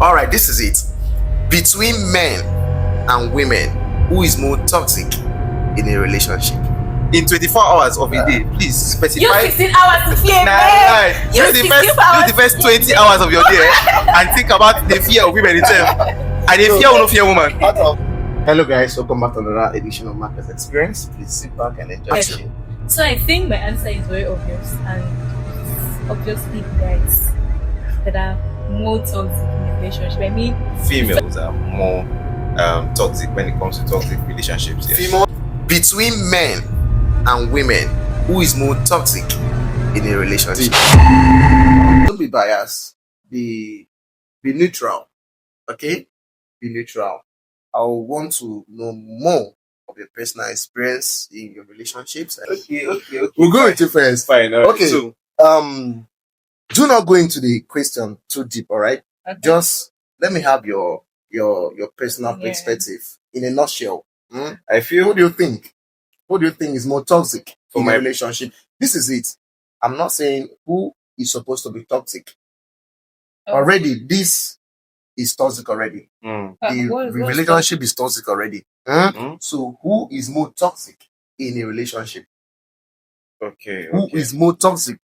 All right, this is it. Between men and women, who is more toxic in a relationship? In 24 hours of a day, please specify. Use 16 hours to fear, man. Use the first 20 hours of your day and think about the fear of women itself. And the fear will not fear woman. Hello guys, welcome back to another edition of Marcus Experience. Please sit back and enjoy. So I think my answer is very obvious, and it's obviously guys that are more toxic in a relationship. I mean, females are more toxic when it comes to toxic relationships. Yes. Between men and women, who is more toxic in a relationship? Don't be biased. Be neutral. Okay? Be neutral. I want to know more of your personal experience in your relationships. Okay. We'll go with you first. Fine. Okay. So, do not go into the question too deep. All right. Okay. Just let me have your personal perspective in a nutshell. I feel. What do you think? What do you think is more toxic in my relationship? This is it. I'm not saying who is supposed to be toxic. Already, this is toxic already. The relationship is toxic already. So, who is more toxic in a relationship? Okay. Who is more toxic?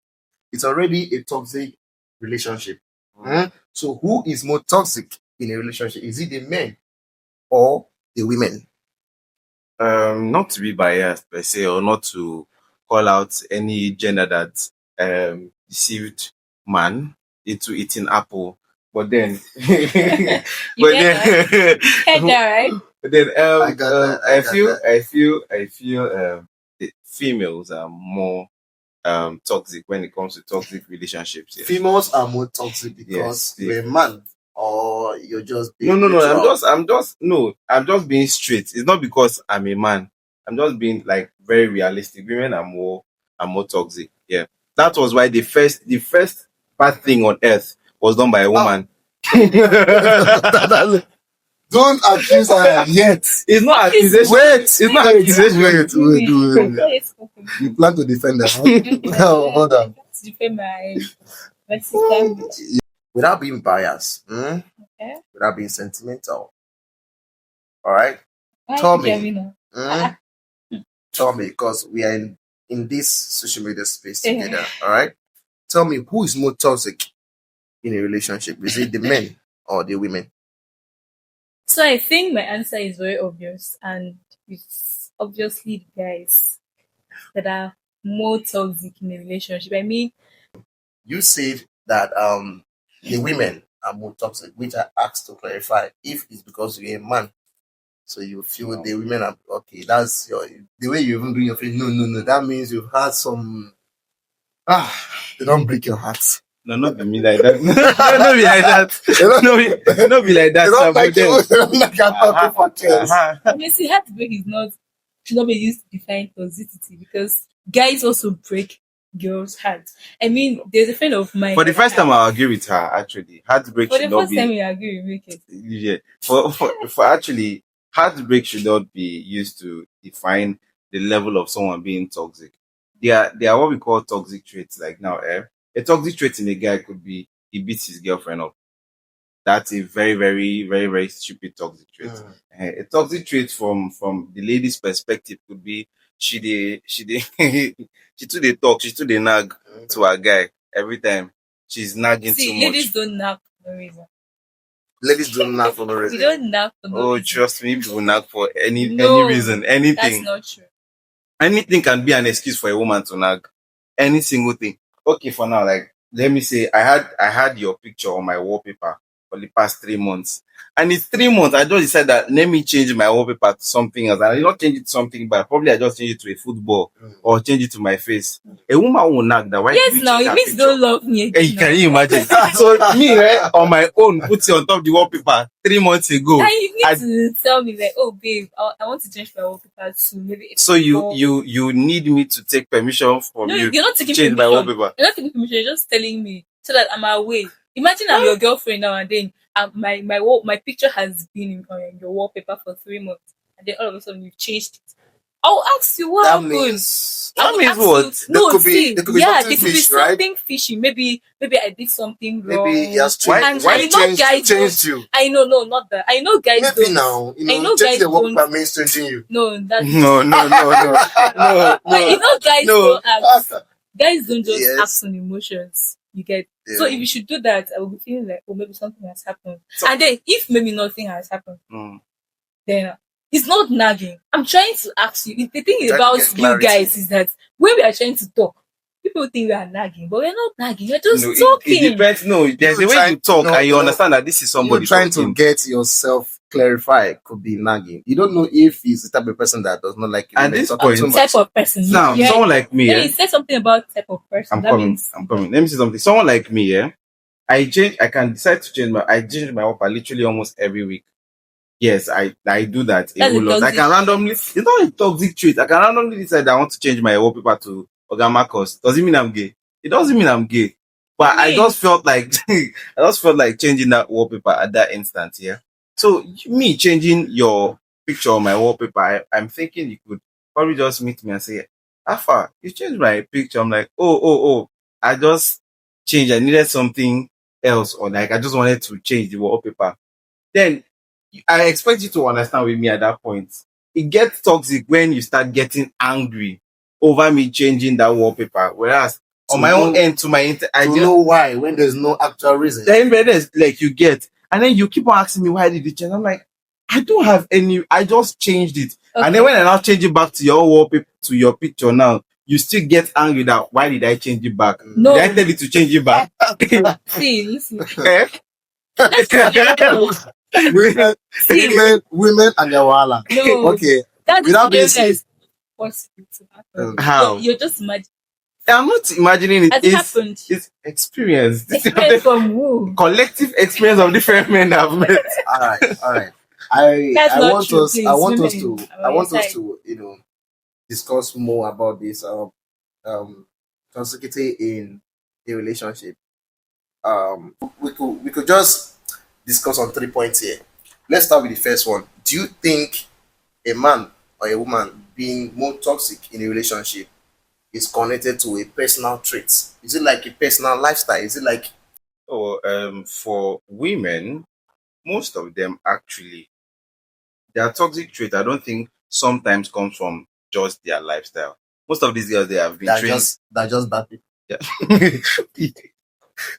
It's already a toxic relationship. So, who is more toxic in a relationship? Is it the men or the women? Not to be biased per se, or not to call out any gender that deceived man into eating apple, but then, right? But then, I feel the females are more toxic when it comes to toxic relationships. Yes. Females are more toxic because you're a man, or you're just being no. I'm just being straight. It's not because I'm a man. I'm just being like very realistic. Women are more toxic. Yeah, that was why the first bad thing on earth was done by a woman. Don't accuse her yet. It's not accusation. Wait, it's not accusation. Wait. You plan to defend her? Hold on. Defend my sister. Without being biased, without being sentimental. All right. Tell me. Tell me, because we are in this social media space together. All right. Tell me, who is more toxic in a relationship? Is it the men or the women? So I think my answer is very obvious, and it's obviously the guys that are more toxic in a relationship. I mean, you said that the women are more toxic, which I asked to clarify if it's because you're a man, so you feel the women are okay. That's the way you even do your face. No. That means you've had some. They don't break your heart. No, not be me like that. No, be like that. No, be like that. They don't like I'm talking for chairs. You see, heartbreak should not be used to define toxicity, because guys also break girls' hearts. I mean, there's a friend of mine. For the first time, I agree with her. Actually, heartbreak should not be. For the first time, we agree, we make it. Yeah. For actually, heartbreak should not be used to define the level of someone being toxic. They are what we call toxic traits. Like now, a toxic trait in a guy could be he beats his girlfriend up. That's a very, very, very, very stupid toxic trait. A toxic trait from the lady's perspective could be she too they talk, she too they nag to her guy every time. She's nagging too much. Ladies don't nag for no reason. Ladies don't nag for no reason. We don't nag for no reason. Trust me, people nag for any reason, anything. That's not true. Anything can be an excuse for a woman to nag. Any single thing. Okay, for now, like, let me say I had your picture on my wallpaper for the past 3 months. And in 3 months, I just decided that let me change my wallpaper to something else. And I did not change it to something, but probably I just change it to a football or change it to my face. A woman will nag that. Why? Yes, now it means don't love me. Hey, can you imagine? So me, on my own, put it on top of the wallpaper 3 months ago. Now you need to tell me like, oh babe, I want to change my wallpaper to maybe. So you need me to take permission from you? No, you're not taking change permission. My wallpaper. You're not taking permission. You're just telling me so that I'm aware. Imagine I'm your girlfriend now, and then my picture has been in your wallpaper for 3 months, and then all of a sudden you've changed it. I'll ask you what That happened. means I would ask what? you- No, there could be there something could be fishy, right? something fishy. Maybe I did something wrong. Maybe he has And changed. I know guys changed you? I know, no, not that. I know guys Maybe don't. now, I know changing guys the work don't. means changing you. No, that's No. But you know, guys No. don't ask. Guys don't just Yes. act on emotions. You get. Yeah. So if you should do that, I will be feeling like, oh, maybe something has happened. So- And then if maybe nothing has happened, Mm. then it's not nagging. I'm trying to ask you. The thing Trying to about get you clarity. guys is that when we are trying to talk, people think we are nagging, but we're not nagging. We're just No, talking. it depends. No, there's a way you talk, and you understand that this is somebody You're trying talking. to get yourself clarified could be nagging. You don't know if he's the type of person that does not like At women this talking point- too much. Type of person. Now, Yeah. someone like me, Then yeah, you said something about type of person. I'm That coming. means I'm coming. Let me say something. Someone like me, yeah, I can decide to change I change my wallpaper literally almost every week. Yes, I do that. That's a whole lot. I toxic can randomly, it's not a toxic trait. I can randomly decide I want to change my wallpaper to Marcus. Does it mean I'm gay? It doesn't mean I'm gay. But I just felt like changing that wallpaper at that instant, yeah. So me changing your picture on my wallpaper, I'm thinking you could probably just meet me and say, Alpha, you changed my picture. I'm like, oh, I just changed. I needed something else, or like I just wanted to change the wallpaper. Then I expect you to understand with me at that point. It gets toxic when you start getting angry over me changing that wallpaper. Whereas on my own end, I don't know why when there's no actual reason. the embedded like you get, and then you keep on asking me why did you change? I'm like, I don't have any. I just changed it, Okay. and then when I now change it back to your wallpaper, to your picture now, you still get angry that why did I change it back? No. Did I tell you to change it back? See, listen. Eh? women and their wahala. No. Okay. That Without being is serious. possible to happen. How? You're just imagining. I'm not imagining it. Has it happened? It's experience. Experience from who? Collective experience of different men I've met. All right. I That's not want true, us. please. I want us Women, to. I'm I on want your us side. to. Discuss more about this. Toxicity in a relationship. We could just discuss on 3 points here. Let's start with the first one. Do you think a man or a woman being more toxic in a relationship is connected to a personal trait? Is it like a personal lifestyle? Is it like For women, most of them actually, their toxic trait, I don't think sometimes comes from just their lifestyle. Most of these girls, they have been trained. that just bad people? Yeah.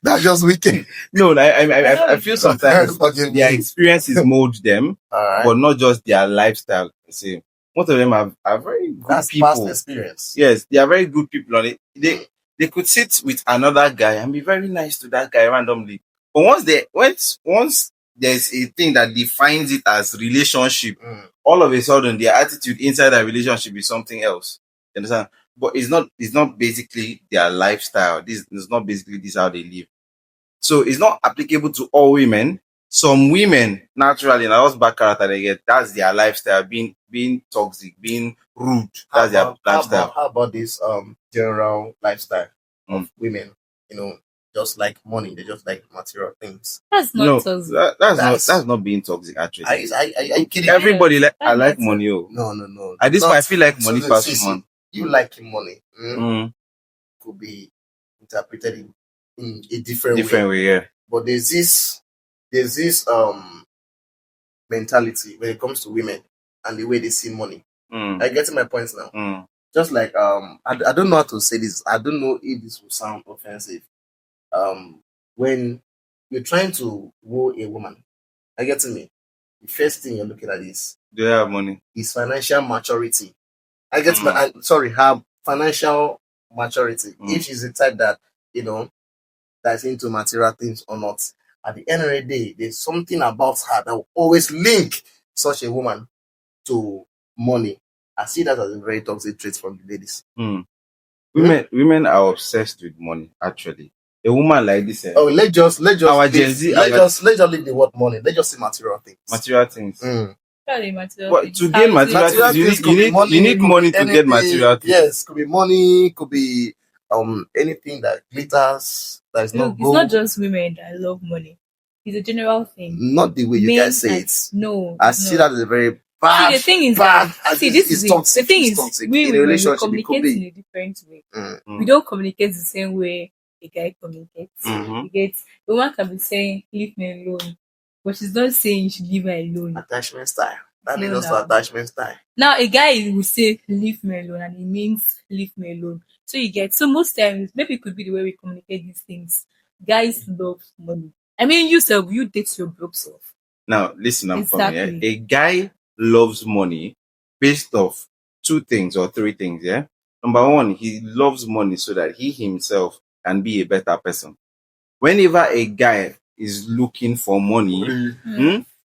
That's just wicked. No, I feel sometimes Forgive their me. experiences mold them, All right. but not just their lifestyle. See, most of them are very good That's people. past experience. Yes, they are very good people on it. They could sit with another guy and be very nice to that guy randomly. But once there's a thing that defines it as relationship, all of a sudden their attitude inside that relationship is something else. You understand? But it's not basically their lifestyle. This is not basically this how they live. So it's not applicable to all women. Some women naturally, and I was bad character they get, that's their lifestyle, being toxic, being rude. That's their lifestyle. How about this general lifestyle of women? Just like money, they just like material things. That's not No, toxic. that's not being toxic actually. I kidding? Everybody I That's like not money. Oh. No. At this Not- point, I feel like money so, passes see, man. you liking money Mm, could be interpreted in a different different way. way, yeah. But there's this mentality when it comes to women and the way they see money. Mm, I get to my points now. mm, Just like I don't know how to say this. I don't know if this will sound offensive. When you're trying to woo a woman, I get to me. The first thing you're looking at is do you have money? financial maturity. I get her financial maturity. Mm. If she's the type that that's into material things or not, at the end of the day, there's something about her that will always link such a woman to money. I see that as a very toxic trait from the ladies. Mm. Women are obsessed with money. Actually, a woman like this, Oh, let's just Our Gen Z- let's just leave the word money. Let's just say material things. material things. Probably material But things. to gain How is it- material things, could be you need could money be to get material things. Yes, could be money, could be anything that glitters, that is Look, not it's gold. not just women that love money. It's a general thing. Not the way you Men guys say and- it. No. I see that as a very bad. See, the thing is bad. that, see, this is it. toxic. The thing It's is, toxic. we In a relationship, it communicate could be. in a different way. Mm. We don't communicate the same way a guy communicates. Mhm. You get, the woman can be saying, leave me alone. But she's not saying you should leave her alone. Attachment style. That No, leads us no. to attachment style. Now, a guy will say, leave me alone, and it means leave me alone. So you get, so most times, maybe it could be the way we communicate these things. Guys love money. I mean, yourself, you date your broke self. Now, listen, I'm from here. Exactly. A guy loves money based off two things or three things, yeah? Number one, he loves money so that he himself can be a better person. Whenever a guy is looking for money,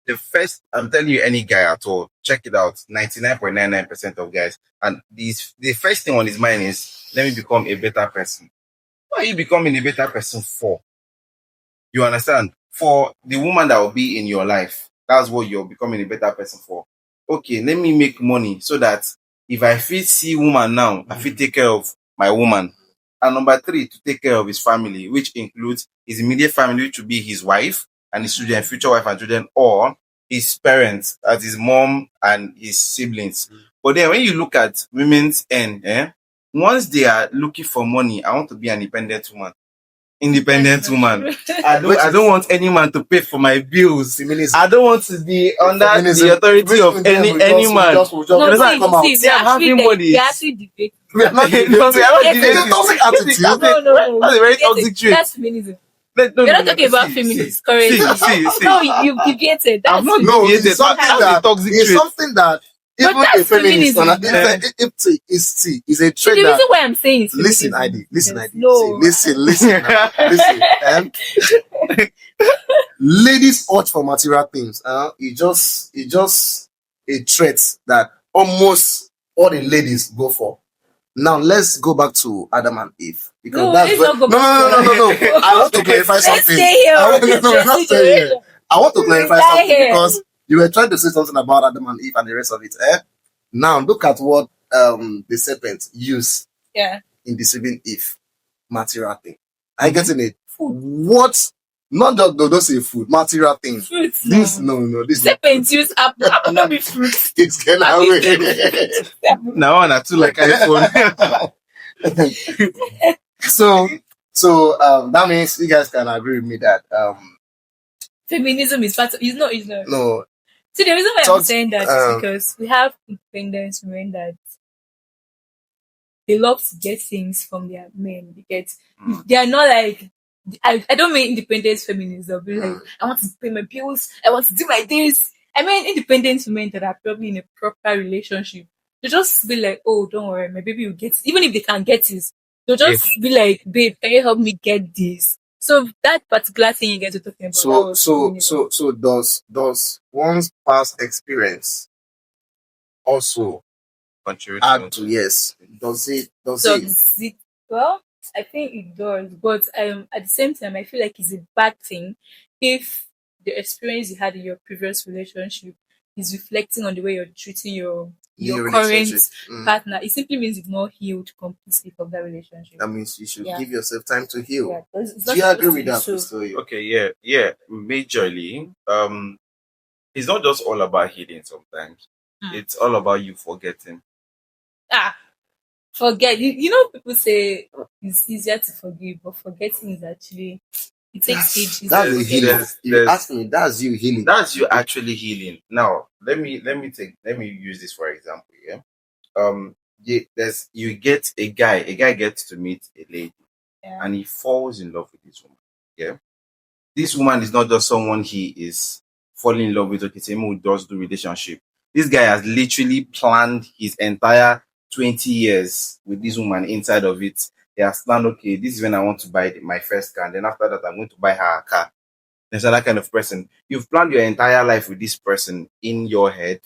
the first, I'm telling you, any guy at all, check it out, 99.99% of guys, and the first thing on his mind is, let me become a better person. What are you becoming a better person for? You understand? For the woman that will be in your life. That's what you're becoming a better person for. Okay, let me make money so that if I fit see woman now, I fit take care of my woman. And number three, to take care of his family, which includes his immediate family, which will be his wife and his children, future wife and children, or his parents, as his mom and his siblings. But then when you look at women's end, once they are looking for money, I want to be an independent woman. Independent woman. I don't want any man to pay for my bills. Feminism. I don't want to be under Feminism. the authority of any man. No, see, see, I'm having money. we actually debate. we are not Because we are not Yes, debating. it's a toxic attitude. No. That's a very Get it. toxic trait. That's feminism. No, We're not talking about feminism currently. See. No, you've debated. That's I'm not No, debating. it's something That's that a toxic it's trait. something that even that's a feminist feminism. it's a the trait reason that why I'm saying it's listen, feminism. ID, listen, Yes. ID. No. Listen, now. Listen. Ladies urge for material things. It's just a trait that almost all the ladies go for. Now let's go back to Adam and Eve because No, that's let's where, not go back no. I want to clarify Let's something. stay here. We're not staying here. I want to clarify Stay something here. because you were trying to say something about Adam and Eve and the rest of it. Now look at what the serpent used Yeah. in deceiving Eve. Material thing. Are you getting it? Food. What? Not just don't say food. Material thing. Fruits. This no. This Serpents use apple. Apple not be fruits. it's get away. Now I too like iPhone. So that means you guys can agree with me that Feminism is part of. It's not. no. See, the reason why I'm Talk- saying that is because we have independent women that they love to get things from their men. Because they are not like. I don't mean independent feminists. They'll be like, I want to pay my bills. I want to do my this. I mean independent women that are probably in a proper relationship. They just be like, oh, don't worry, my baby will get it. Even if they can't get it, they'll just be like, babe, can you help me get this? So that particular thing you get to talking about. So does one's past experience also add to yes? Does it? Well, I think it does, but at the same time, I feel like it's a bad thing if the experience you had in your previous relationship is reflecting on the way you're treating your New current relationship. partner. It simply means you've not healed completely from that relationship. That means you should Yeah. give yourself time to heal. Yeah, it's Do not you supposed agree to with be that, so. Pistoia? Okay, yeah, majorly. It's not just all about healing sometimes. It's all about you forgetting. Forget. You know, people say it's easier to forgive, but forgetting is actually it takes ages. That's to a forget. healing. You ask me, that's you healing. That's you actually healing. Now, let me use this for example. Yeah. You get a guy gets to meet a lady, and he falls in love with this woman. Yeah. This woman is not just someone he is falling in love with. Okay, same who does do relationship. This guy has literally planned his entire 20 years with this woman inside of it. He has planned, okay, this is when I want to buy my first car. And then after that, I'm going to buy her a car. There's that kind of person. You've planned your entire life with this person in your head.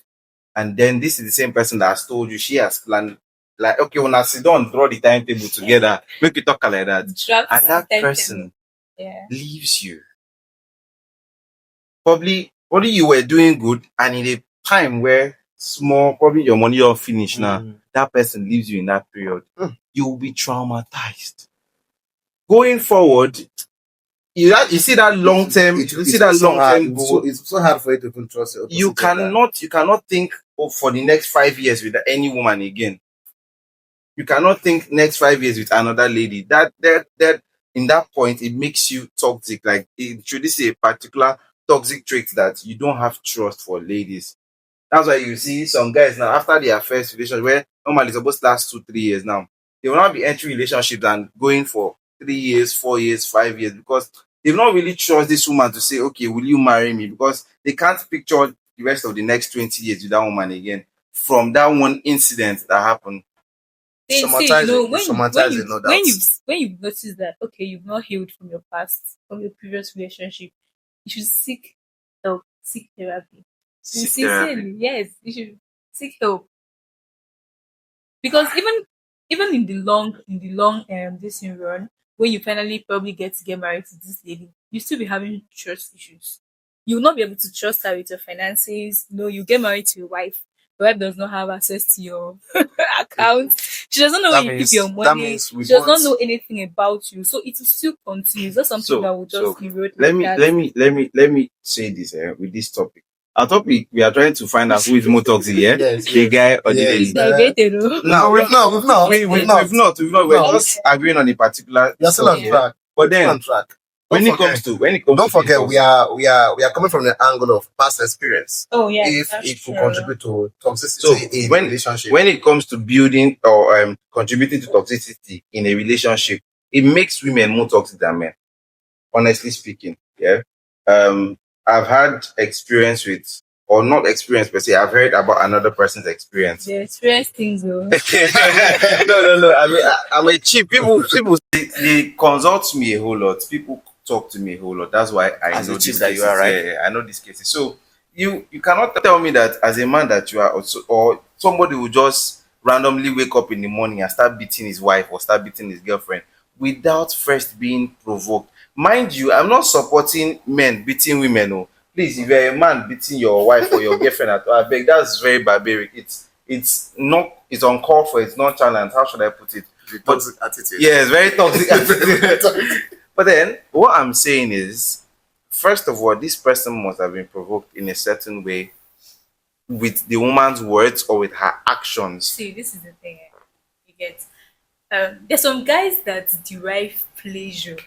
And then this is the same person that has told you she has planned, like, okay, when I sit down, draw the timetable together, make it talk like that. And that person leaves you. Probably you were doing good, and in a time where probably your money all finished now, that person leaves you in that period. You will be traumatized. Going forward, you see that long term. You see that long term goal. It's so hard for you to even trust your You cannot think for the next 5 years with any woman again. You cannot think next 5 years with another lady. That in that point it makes you toxic. Like it should say a particular toxic trait that you don't have trust for ladies. That's why you see some guys now after their first relationship, where normally it's supposed to last 2-3 years now, they will not be entering relationships and going for 3 years, 4 years, 5 years, because they've not really trust this woman to say, okay, will you marry me? Because they can't picture the rest of the next 20 years with that woman again from that one incident that happened. They say, Traumatizing, when you notice that okay, you've not healed from your past, from your previous relationship, you should seek help, seek therapy. Sincerely, yes, you should seek help. Because even in the long this run, when you finally probably get to get married to this lady, you still be having trust issues. You'll not be able to trust her with your finances. You get married to your wife. Your wife does not have access to your account. She doesn't know where you keep your money. She does not know anything about you. So it will still continue. It's not something that will just erode. Let me say this with this topic. Our topic, we are trying to find out who is more toxic, yeah? The guy or the lady. No, we've not. We're just agreeing on a particular. You're still on track. But then, on track. when it comes to don't forget, we are coming from the angle of past experience. Oh yeah, if it will contribute to toxicity in a relationship. When it comes to building or contributing to toxicity in a relationship, it makes women more toxic than men. Honestly speaking, yeah. I've had experience with, or not experience per se. I've heard about another person's experience. They experience things, though. No. I mean, I'm a cheap. People they consult me a whole lot. People talk to me a whole lot. That's why I know these cases. Yeah, I know these cases. So you cannot tell me that as a man that you are also, or somebody will just randomly wake up in the morning and start beating his wife or start beating his girlfriend without first being provoked. Mind you, I'm not supporting men beating women. Oh. Please, if you're a man beating your wife or your girlfriend, I beg, that's very barbaric. It's uncalled for. It's not challenged. How should I put it? The toxic attitude. Yeah, it's very toxic attitude. But then, what I'm saying is, first of all, this person must have been provoked in a certain way with the woman's words or with her actions. See, this is the thing. You get. There's some guys that derive pleasure.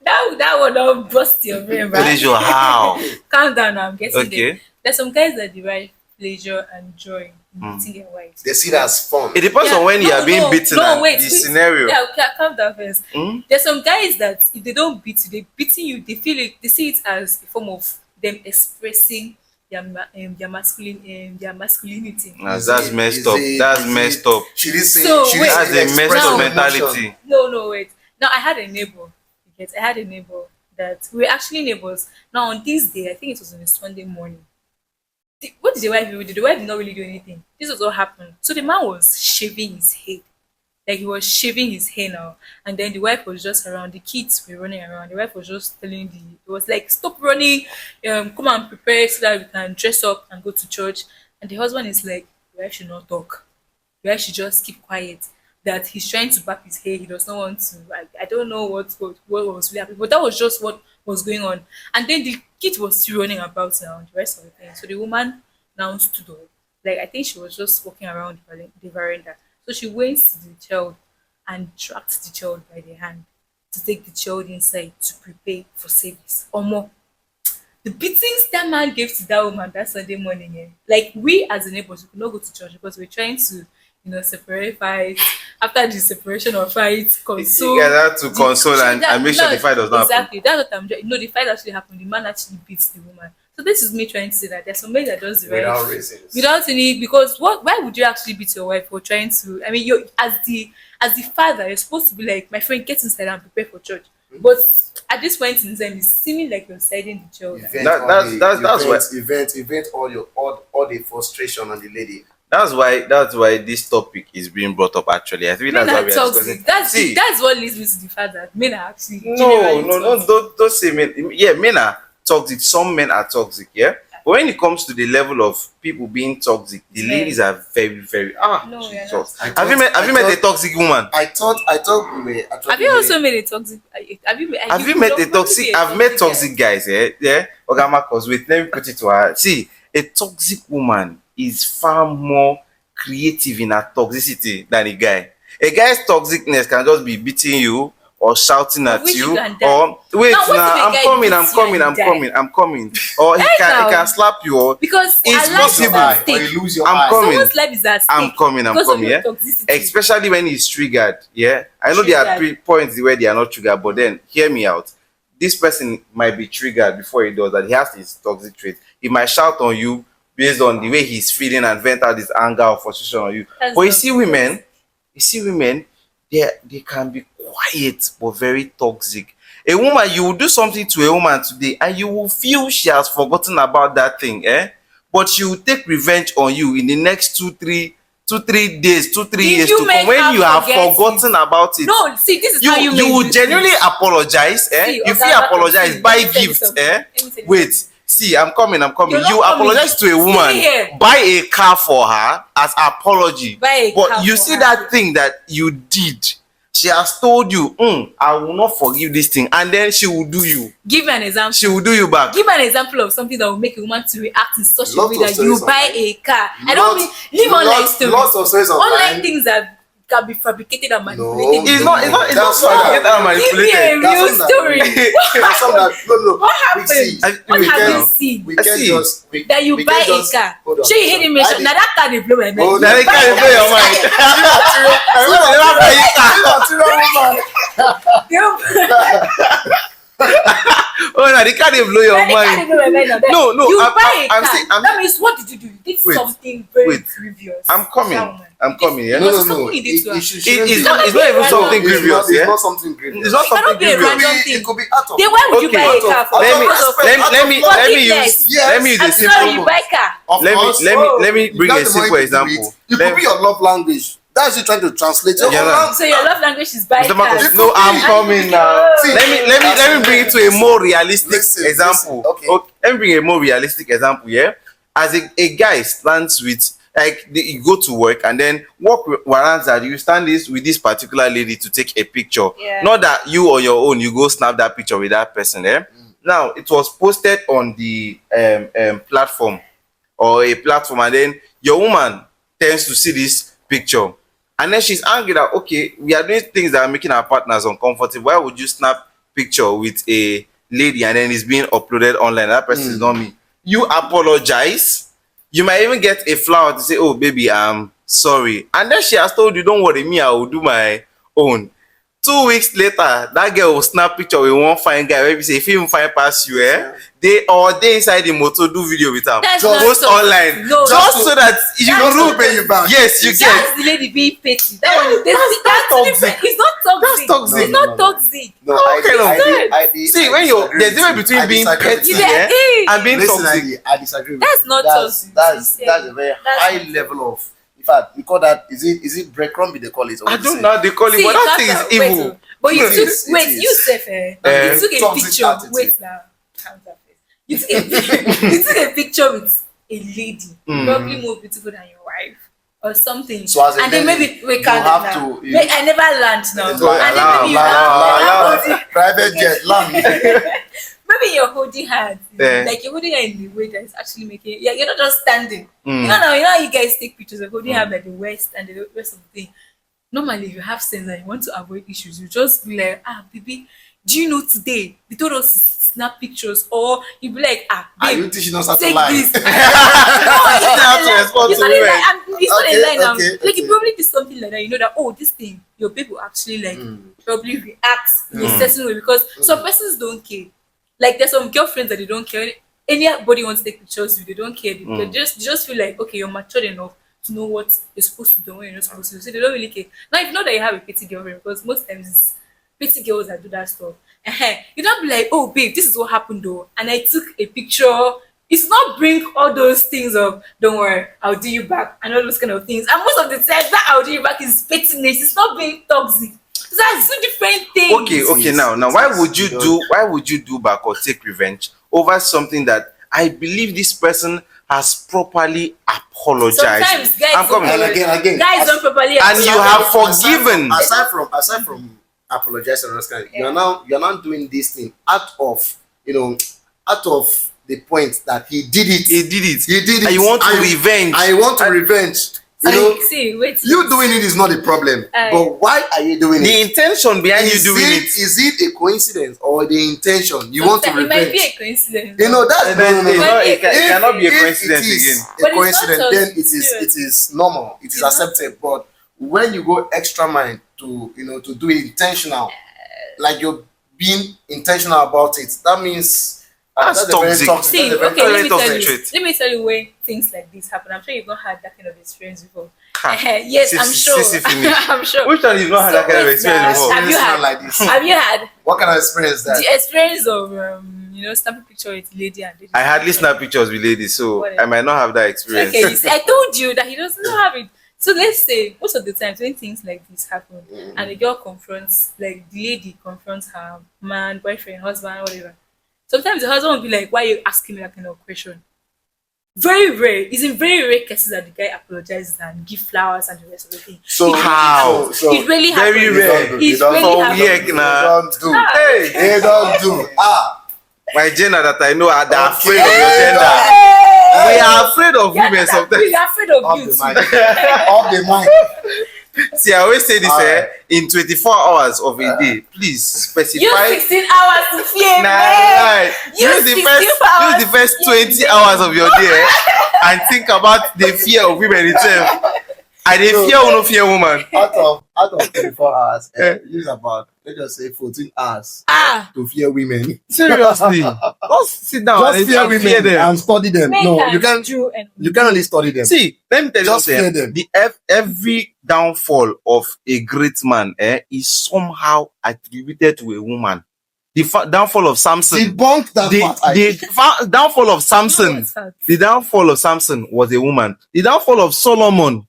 that would not bust your brain, right? Pleasure how? Calm down, I'm getting Okay. there. There's some guys that derive pleasure and joy in beating their wives. They see that as fun. It depends on when you are being beaten and the scenario. Yeah, okay, calm down first. There's some guys that if they don't beat you, they beating you, they feel it, they see it as a form of them expressing their masculinity. That's messed up. That's messed up. She did say So, she wait. That's a messed up Now- mentality. No, wait. Now I had a neighbor. Yes, I had a neighbor that we were actually neighbors. Now on this day, I think it was on a Sunday morning. What did the wife do? The wife did not really do anything. This was what happened. So the man was shaving his head. Like he was shaving his hair now. And then the wife was just around. The kids were running around. The wife was just telling it was like, stop running, come and prepare so that we can dress up and go to church. And the husband is like, the wife should not talk. The wife should just keep quiet. That he's trying to back his hair. He does not want to. I don't know what was really happening. But that was just what was going on. And then the kid was still running about now, the rest of the thing. So the woman now stood up. Like I think she was just walking around the veranda. So she went to the child and dragged the child by the hand to take the child inside to prepare for service. Or more. The beatings that man gave to that woman that Sunday morning, like we as the neighbors, we could not go to church because we're trying to, separate fights. After the separation of fights, console. You guys have to console and make sure the fight does not happen. Exactly. That's what I'm doing. No, the fight actually happened. The man actually beats the woman. So this is me trying to say that there's some men that does the right Without reasons. without any, because why would you actually beat your wife for trying to, I mean, you're as the father, you're supposed to be like, my friend, get inside and prepare for church. But at this point in time, it's seeming like you're siding the child. That's why event all the frustration on the lady. That's why this topic is being brought up. Actually, I think that's why we are discussing. That's what leads me to the fact that men are actually No, don't say men. Yeah, men are toxic. Some men are toxic. Yeah, But when it comes to the level of people being toxic, the ladies are very, very No, we are Jesus. not. Have you met a toxic woman? I thought we were actually. Have you also made a toxic? Have you Met a toxic? I've met toxic guys. Yeah. Okay, Marcus, wait. Let me put it to her. See, a toxic woman is far more creative in her toxicity than a guy. A guy's toxicness can just be beating you or shouting at you, or wait, now I'm coming, or he can slap you, or because it's possible, or you lose your I'm eye. coming. Someone's life is at stake. I'm coming, yeah. Especially when he's triggered, yeah. I know there are points where they are not triggered, but then hear me out. This person might be triggered before he does that. He has his toxic trait. He might shout on you based on the way he's feeling and vent out his anger or frustration on you. But you see women, they can be quiet but very toxic. A woman, you will do something to a woman today and you will feel she has forgotten about that thing, but she will take revenge on you in the next 2-3 days, 2-3 years to come when you have forgotten about it. No, see, this is how you will genuinely apologize, you feel apologize, buy gifts, wait. See, I'm coming. You apologize to a woman, buy a car for her as apology. But you see that thing that you did, she has told you, I will not forgive this thing, and then she will do you. Give me an example. She will do you back. Give me an example of something that will make a woman to react in such a way that you buy a car. I don't mean leave online stories. Lots of stories online things that can be fabricated and manipulated. It's not fabricated and manipulated. Give me a real story. What happened? What have you seen? That you buy a car. Sure, you hit him. Now that car dey blow my mind. That car dey blow your mind. Now the car dey blow your mind. No, you buy a car. That means what did you do? You did something very grievous. I'm coming. Yeah. No. It's not even something grievous. It's not something grievous. It's not something grievous. It could be out of. Then why would you buy a car for? Let me use a simple. Let me bring a simple example. It could be your love language. That's you trying to translate your love. So your love language is buy cars. No, I'm coming now. Let me bring it to a more realistic example. Okay. Let me bring a more realistic example. Yeah, as a guy stands with, like, you go to work and then work warrants that you stand with this particular lady to take a picture. Yeah. Not that you on your own you go snap that picture with that person. Now it was posted on the platform or a platform, and then your woman tends to see this picture. And then she's angry that, okay, we are doing things that are making our partners uncomfortable. Why would you snap picture with a lady and then it's being uploaded online? That person is not me. You apologize. You might even get a flower to say, oh, baby, I'm sorry. And then she has told you, don't worry, me, I will do my own. 2 weeks later, that girl will snap picture with one fine guy. Maybe say, if he even find past you, they inside the motor do video with him. Post online. No, just so that you will pay you back. Yes, you get. That's the lady being petty. That's toxic. It's not toxic. That's toxic. It's not toxic. No, see, when there's a difference between being petty and being toxic. I disagree with That's not toxic. That's a very high level of. In fact, we call that, is it breadcrumbing they call it? I don't know how they call it, but that thing is evil. But you took you took a picture. Wait now. You took a picture with a lady, probably more beautiful than your wife or something. So as and then maybe we can't now. I never learned now. And then maybe you private jet land. Maybe you're holding hands, like you're holding her in the way that's actually making. You're not just standing. You know how you guys take pictures of holding her by the waist and the rest of the thing. Normally, you have sense and you want to avoid issues. You just be like, baby, do you know today they told us to snap pictures? Or you be like, babe, are you teaching us how to take lie? this. It's not a lie now. Like you probably do something like that. You know that this thing your babe will actually like probably react in a certain way because some persons don't care. Like there's some girlfriends that they don't care. Anybody wants to take pictures with, they don't care. They just feel like, okay, you're matured enough to know what you're supposed to do and what you're not supposed to do. So they don't really care. Now, if you know that you have a pretty girlfriend, because most times it's pretty girls that do that stuff. You don't be like, oh babe, this is what happened though. And I took a picture. It's not bring all those things of, don't worry, I'll do you back and all those kind of things. And most of the time that I'll do you back is pettiness. It's not being toxic. That's two different things. Okay. Now, why would you do back or take revenge over something that I believe this person has properly apologized. Sometimes guys I'm coming. And again, guys don't properly And you have forgiven. aside from apologizing, you're now doing this thing out of the point that he did it. He did it. He did it. And you want to revenge. I want to revenge. See, wait. You doing it is not a problem. But why are you doing The it? intention behind you doing it. Is it a coincidence or the intention? You want to It might be revenge? a coincidence. That's It cannot be a coincidence it is again. a But it's coincidence, not then so it is normal. It is accepted. But when you go extra mile to to do it intentional, like you're being intentional about it, that means That's a very toxic. See, that's a very okay, let me tell toxic you. trait. Let me tell you when things like this happen. I'm sure you've not had that kind of experience before. Yes, I'm sure. I'm sure. Which one you've not had that kind of experience before? Have you It's not had? like this. Have you had What kind of experience that? the experience of snapping picture with lady and lady? I hardly snap pictures with ladies, so Whatever. I might not have that experience. Okay, you see, I told you that he doesn't have it. So let's say most of the times when things like this happen and the girl confronts, like the lady confronts her man, boyfriend, husband, whatever. Sometimes the husband will be like, "Why are you asking me that kind of question?" Very rare. It's in very rare cases that the guy apologizes and give flowers and the rest of the thing. So How? It really happens. Very rare. It don't really do. happens. Yeah, nah. Don't do. Hey, They don't do. my gender that I know are Okay. afraid of your gender. We are afraid of women sometimes. We are afraid of Off you the too. mic. Off the mic. See, I always say this, Alright. in 24 hours of a day, please specify. Use 16 hours to fear, Nah, man. use the 16 first hours use the first to 20 fear. hours of your day and think about the fear of women itself. I dey fear or no fear woman. Out of 24 hours, Eh. use about, let's just say 14 hours Ah, to fear women. Seriously, just sit down Just and fear women them. and study them. make No, her you can't. do and You can't only study them. See, let me tell you Just fear something. them. Every downfall of a great man is somehow attributed to a woman. The downfall of Samson. Debunk that part. The downfall of Samson. The downfall of Samson was a woman. The downfall of Solomon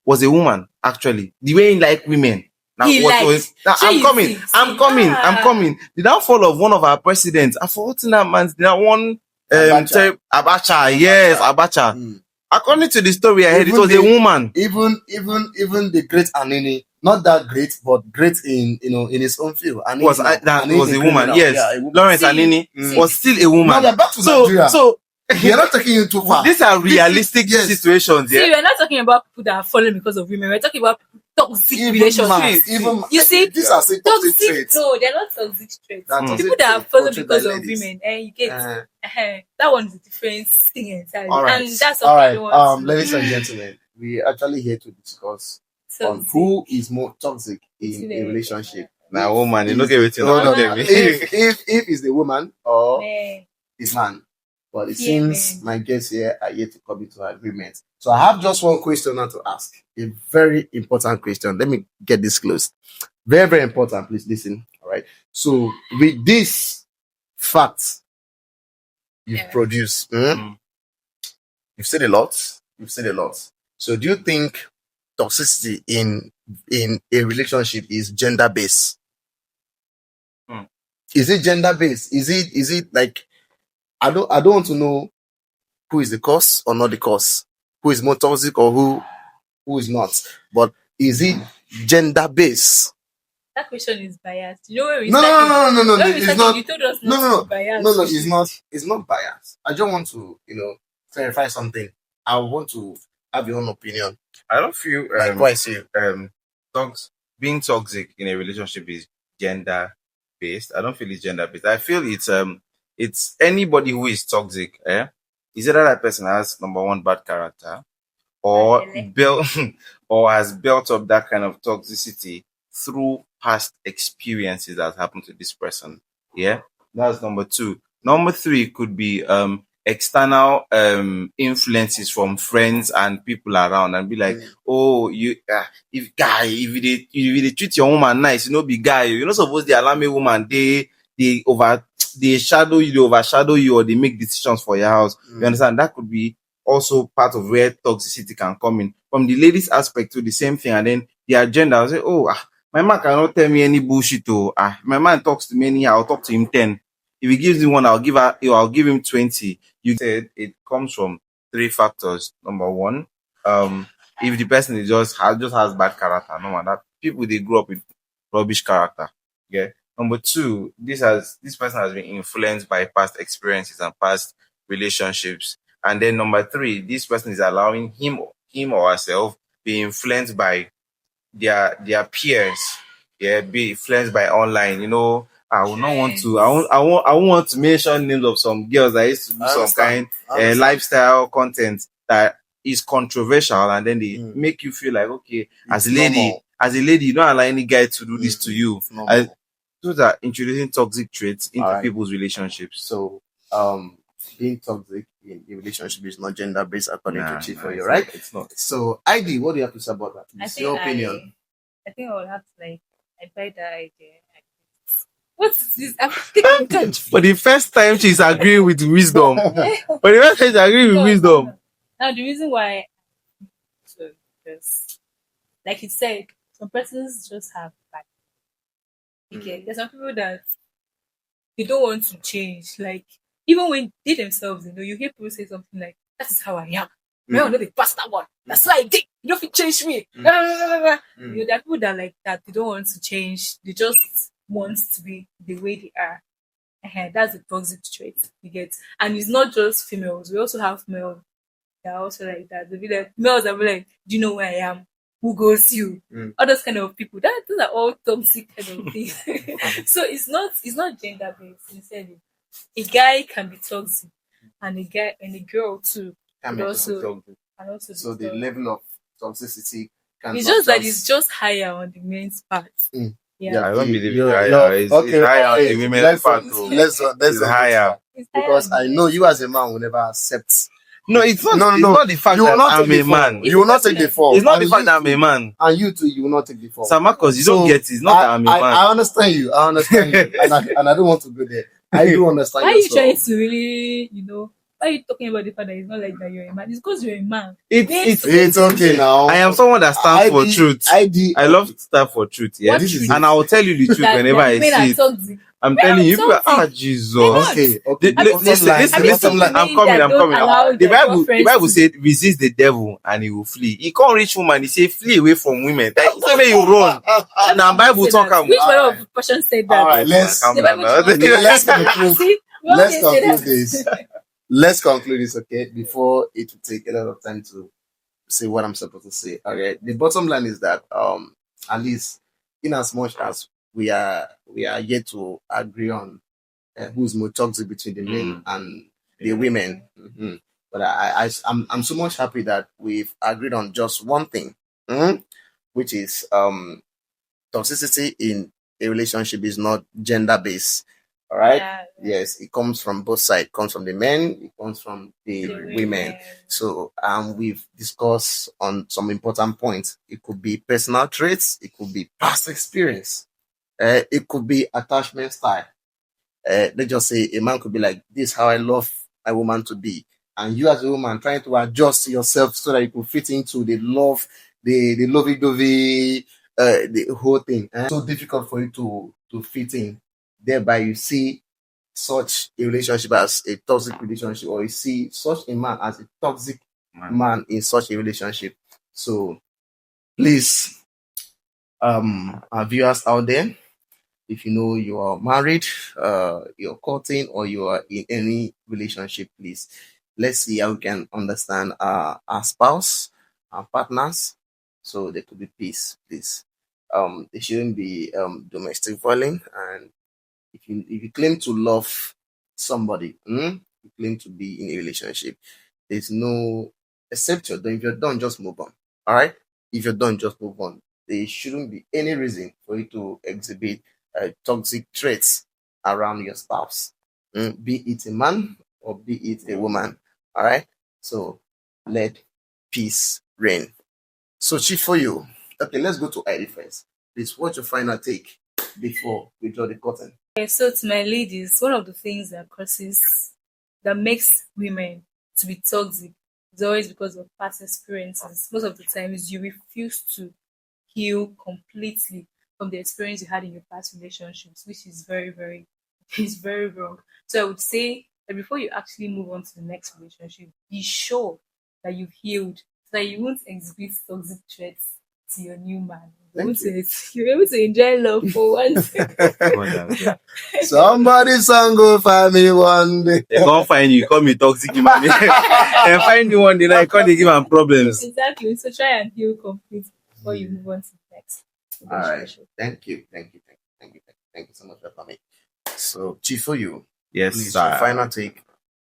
was a woman, actually. The way he liked women. Now, He liked. now, So I'm you coming. see, I'm coming. The downfall of one of our presidents. I forgotten that man's that one. Abacha. Yes, Abacha. Mm. According to the story I heard, it Even was a woman. Even the great Anini, not that great, but great in in his own field. Anini, That Anini was is a woman. criminal. Yes, Yeah, a woman. Lawrence See, Anini Mm. was still a woman. Now they're back to Nigeria. So You're not taking you too far. these are realistic Yes. situations. See, Yeah. we're not talking about people that are falling because of women. We're talking about toxic Even relationships. man, even You see, these are still toxic traits. No, they're not toxic traits. They're toxic People that are traits falling portrayed because by of ladies. women, and you get Uh, that one is a different thing entirely. all right, And that's all what right. I want. Ladies and gentlemen, we are actually here to discuss on who is more toxic in a relationship. Now, woman, you look everything. Hold on. Tell me. If it's the woman or Man. it's man, but it Yeah, seems man. my guests here are yet to come into agreement. So I have just one question now to ask. A very important question. Let me get this close. Very, very important. Please listen. All right. So with this fact you've Yeah. produced, you've said a lot. You've said a lot. So do you think toxicity in a relationship is gender based? Is it gender based? Is it like I don't want to know who is the cause or not the cause, who is more toxic or who is not. But is it gender based? That question is biased. You know when we No, started, no. when we It's started, not. you told us No, not no, to no. be biased. No, it's not. It's not biased. I just want to, clarify something. I want to have your own opinion. I don't feel Likewise, you. being toxic in a relationship is gender based. I don't feel it's gender based. I feel it's anybody who is toxic. Is either that person has number one bad character, or built or has built up that kind of toxicity through past experiences that happened to this person. Yeah, that's number two. Number three could be external influences from friends and people around, and be like, oh, you if you treat your woman nice, be guy, you're not supposed to allow a woman they overshadow you, or they make decisions for your house. You understand? That could be also part of where toxicity can come in. From the ladies' aspect to the same thing, and then the agenda, I'll say, my man cannot tell me any bullshit. My man talks to me anyhow, I'll talk to him 10. If he gives me one, I'll give him 20. You said it comes from three factors. Number one, if the person is just has bad character, no man, that people they grow up with rubbish character. Yeah. Number two, this person has been influenced by past experiences and past relationships. And then number three, this person is allowing him or herself be influenced by their peers. Yeah, be influenced by online. I will not want to. I won't want to mention names of some girls that used to do some kind lifestyle content that is controversial, and then they make you feel like, okay, as a lady, you don't allow any guy to do this to you. Those are introducing toxic traits into people's relationships. So, being toxic in a relationship is not gender based, according to Chief for you, right? It's not. So, ID, what do you have to say about that? It's your opinion. I think I would have to I buy that idea. What's this? I'm thinking For the first time, she's agreeing with wisdom. For the first time, she's agreeing with wisdom. Now, the reason why, because, like you said, some persons just have bad. Okay, there's some people that they don't want to change. Like, even when they themselves, you hear people say something like, "That is how I am. I know they passed that one. That's why I did. You don't change me." There are people that like that. They don't want to change. They just want to be the way they are. That's a toxic trait you get. And it's not just females. We also have males that are also like that. They'll be like, males that will be like, "Do you know where I am? Who goes you?" All those kind of people. Those are all toxic kind of things. So it's not gender based. Sincerely, a guy can be toxic, and a girl too. And also so the level of toxicity can. It's just that it's just higher on the men's part. Yeah, I don't believe it's higher. It's higher on the women's part. Let's higher. Because I know you as a man will never accept. No, it's not. It's not the fact that I'm a man. You will not take the fall. It's not the fact that I'm a man. And you too, you will not take the fall. Sir Marcus, you don't get it. It's not that I'm a man. I understand you. And I don't want to go there. I do understand. Why are you trying to really, why are you talking about the fact that it's not like that you're a man? It's because you're a man. It's okay now. I am someone that stands for truth. I love to stand for truth. Yeah, and I will tell you the truth whenever I see it. I'm telling you, Jesus. Okay. Listen. I'm coming. The Bible said, resist the devil and he will flee. He can't reach woman. He said, flee away from women. That's the way you run. Now, Bible talk about. Which one of person said that? All right, let's conclude this. Let's conclude this, okay? Before it will take a lot of time to say what I'm supposed to say. Okay. The bottom line is that at least in as much as we are yet to agree on who's more toxic between the men and the women. But I'm so much happy that we've agreed on just one thing, which is toxicity in a relationship is not gender based. All right. Yeah. Yes, it comes from both sides. It comes from the men. It comes from the women. So we've discussed on some important points. It could be personal traits. It could be past experience. It could be attachment style. Let's just say a man could be like, "This is how I love a woman to be," and you as a woman trying to adjust yourself so that you could fit into the love, the lovey-dovey, the whole thing. So difficult for you to fit in. Thereby, you see such a relationship as a toxic relationship, or you see such a man as a toxic man in such a relationship. So, please, our viewers out there, if you know you are married, you're courting, or you are in any relationship, please, let's see how we can understand our spouse, our partners, so there could be peace, please. There shouldn't be domestic violence, and if you claim to love somebody, you claim to be in a relationship, there's no, except you're done. If you're done, just move on. All right. If you're done, just move on. There shouldn't be any reason for you to exhibit toxic traits around your spouse, be it a man or be it a woman. All right. So let peace reign. So, Chief, for you, okay, let's go to ID first. Please, what's your final take before we draw the curtain? Okay, so to my ladies, one of the things that makes women to be toxic is always because of past experiences. Most of the times, you refuse to heal completely from the experience you had in your past relationships, which is very, very is very wrong. So I would say that before you actually move on to the next relationship, be sure that you've healed, so that you won't exhibit toxic traits to your new man. You're able to enjoy love for once. Somebody song go find me one day. They can't find you, call me toxic man. And find you one day, like, can't they give them problems? Exactly. So try and heal complete before you move on to the next. All right. Thank you so much for coming. So, Chief, for you, Yes, please, sir. your final take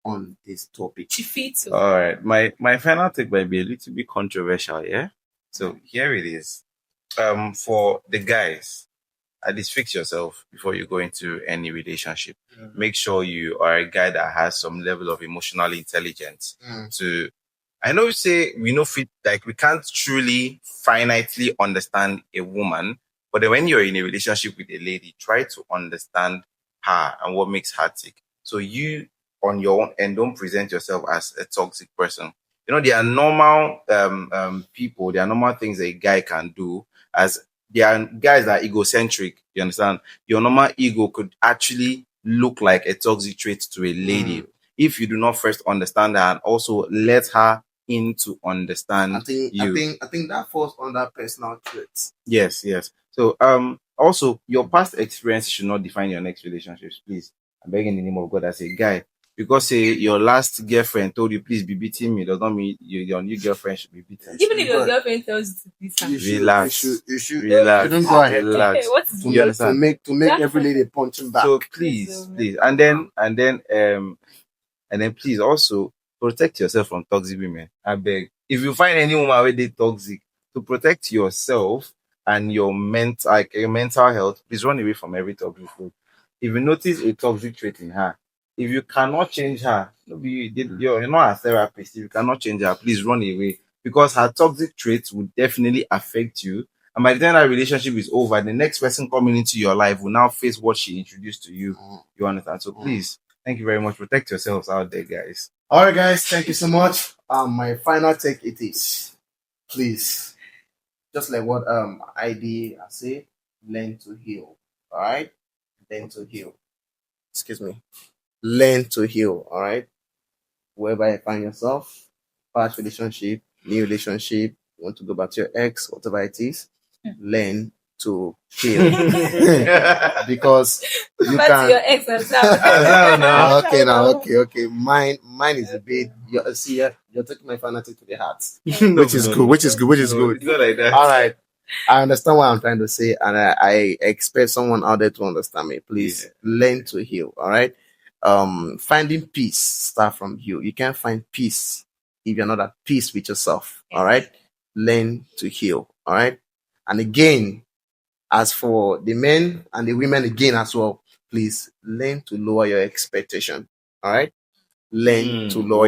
on this topic. Chifito. All right, my final take might be a little bit controversial, yeah. So here it is. For the guys, at least fix yourself before you go into any relationship. Make sure you are a guy that has some level of emotional intelligence. I know you say we know fit, like we can't truly finitely understand a woman, but then when you're in a relationship with a lady, try to understand her and what makes her tick. So you on your own end don't present yourself as a toxic person. You know, there are normal people, there are normal things that a guy can do, as there are guys that are egocentric, you understand? Your normal ego could actually look like a toxic trait to a lady if you do not first understand her and also let her in to understand you. I think that falls under personal traits. Yes. So also your past experience should not define your next relationships, please. I'm begging in the name of God as a guy. Because say your last girlfriend told you please be beating me, does not mean your new girlfriend should be beaten. Even if your girlfriend tells you to beat her, relax. You should Relax. You don't go ahead. Relax. What is You understand? To make every lady punch him back. So please, and then please also protect yourself from toxic women. I beg. If you find any woman where they toxic, to protect yourself and your mental health, please run away from every toxic food. If you notice a toxic trait in her, if you cannot change her, you're not a therapist. If you cannot change her, please run away, because her toxic traits will definitely affect you. And by the time that relationship is over, the next person coming into your life will now face what she introduced to you. You understand? So please, thank you very much. Protect yourselves out there, guys. All right, guys. Thank you so much. My final take it is, please, just like what I say, learn to heal. All right, learn to heal. Excuse me. Learn to heal. All right. Wherever you find yourself, past relationship, new relationship, you want to go back to your ex, whatever it is, learn to heal. Because you back can. to your ex and Okay. Mine is a bit. You're taking my fantasy to the heart, which is good. It's not like that. All right. I understand what I'm trying to say, and I expect someone out there to understand me. Please learn to heal. All right. Finding peace start from you. You can't find peace if you're not at peace with yourself. All right. Learn to heal. All right. And again, as for the men and the women again as well, please learn to lower your expectation. All right. Learn to lower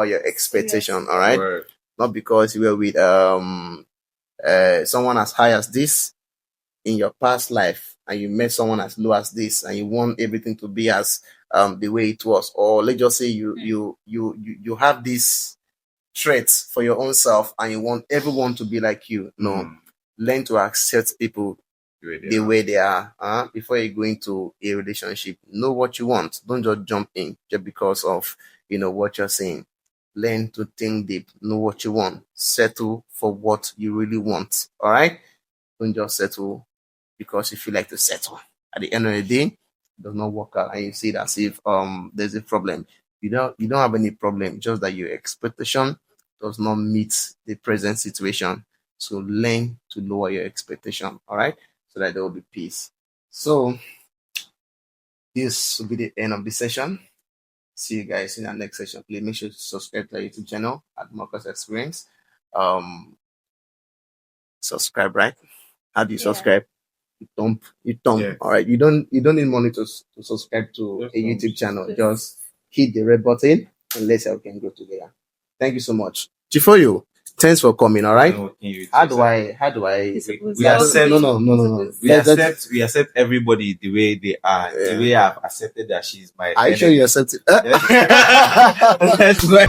your expectation. All right. Not because you were with someone as high as this in your past life, and you met someone as low as this, and you want everything to be as the way it was, or let's just say you have these traits for your own self, and you want everyone to be like you. No, learn to accept people the way they are. Before you go into a relationship, know what you want. Don't just jump in just because of what you're saying. Learn to think deep. Know what you want. Settle for what you really want. All right. Don't just settle because you feel like to settle. At the end of the day, it does not work out, and you see it as if there's a problem. You don't have any problem, just that your expectation does not meet the present situation. So learn to lower your expectation, all right, so that there will be peace. So this will be the end of the session. See you guys in our next session. Please make sure to subscribe to our YouTube channel at MarcusXXperience. Subscribe, right? How do you subscribe? You thumb. Yes. All right. You don't need money to subscribe to a YouTube channel. Just hit the red button and let's help can grow together. Thank you so much. Chifoyo, thanks for coming. All right. How do I? We accept. No. We accept everybody the way they are. Yeah. The way I've accepted that she's my. Are you sure you accept it? Let's go.